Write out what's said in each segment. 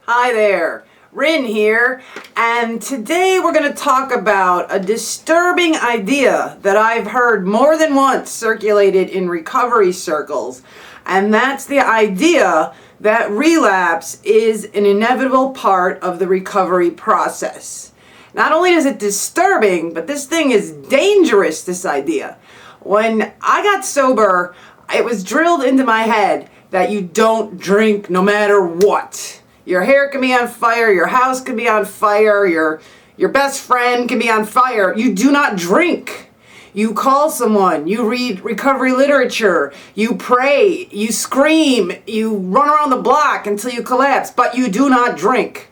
Hi there, Rin here, and today we're going to talk about a disturbing idea that I've heard more than once circulated in recovery circles, and that's the idea that relapse is an inevitable part of the recovery process. Not only is it disturbing, but this thing is dangerous, this idea. When I got sober, it was drilled into my head that you don't drink no matter what. Your hair can be on fire, your house can be on fire, your best friend can be on fire. You do not drink. You call someone, you read recovery literature, you pray, you scream, you run around the block until you collapse, but you do not drink.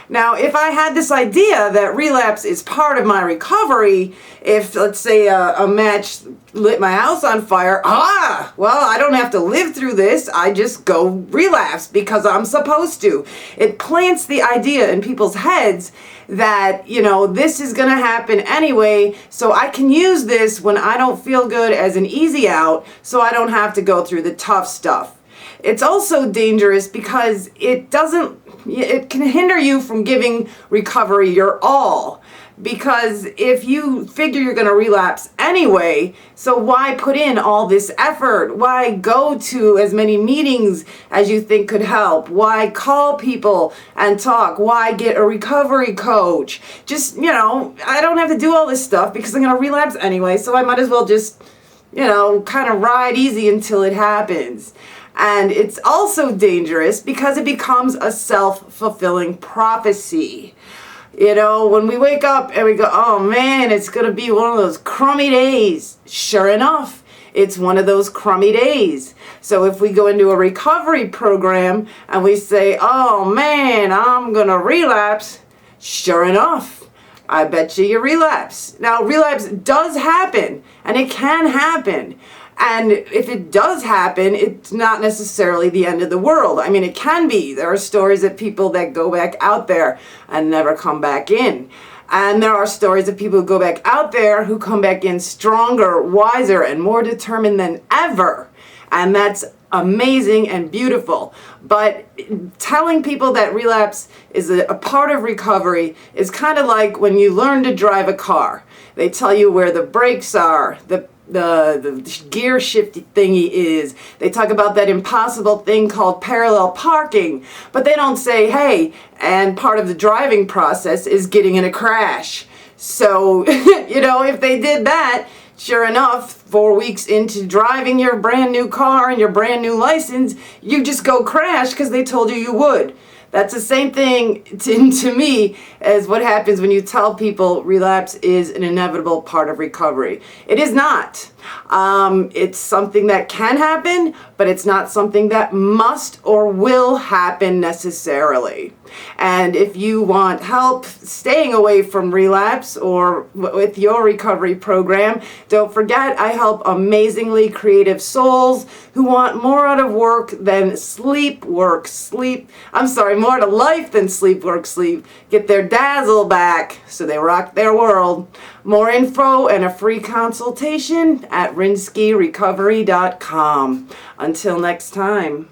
Now, if I had this idea that relapse is part of my recovery, if, let's say, a match lit my house on fire, well, I don't have to live through this. I just go relapse because I'm supposed to. It plants the idea in people's heads that, this is going to happen anyway, so I can use this when I don't feel good as an easy out, so I don't have to go through the tough stuff. It's also dangerous because it can hinder you from giving recovery your all. Because if you figure you're going to relapse anyway, so why put in all this effort? Why go to as many meetings as you think could help? Why call people and talk? Why get a recovery coach? Just, I don't have to do all this stuff because I'm going to relapse anyway, so I might as well just, kind of ride easy until it happens. And it's also dangerous because it becomes a self-fulfilling prophecy. When we wake up and we go, oh man, it's going to be one of those crummy days. Sure enough, it's one of those crummy days. So if we go into a recovery program and we say, oh man, I'm going to relapse, sure enough, I bet you relapse. Now, relapse does happen, and it can happen. And if it does happen, it's not necessarily the end of the world. I mean, it can be. There are stories of people that go back out there and never come back in. And there are stories of people who go back out there who come back in stronger, wiser, and more determined than ever. And that's amazing and beautiful. But telling people that relapse is a part of recovery is kind of like when you learn to drive a car. They tell you where the brakes are, the gear shifty thingy is. They talk about that impossible thing called parallel parking, but they don't say, hey, and part of the driving process is getting in a crash. So, if they did that, sure enough, 4 weeks into driving your brand new car and your brand new license, you just go crash because they told you would. That's the same thing to me as what happens when you tell people relapse is an inevitable part of recovery. It is not. It's something that can happen, but it's not something that must or will happen necessarily. And if you want help staying away from relapse or with your recovery program, don't forget I help amazingly creative souls who want more out of work than more out of life than sleep, work, sleep. Get their dazzle back so they rock their world. More info and a free consultation at rinskyrecovery.com. Until next time.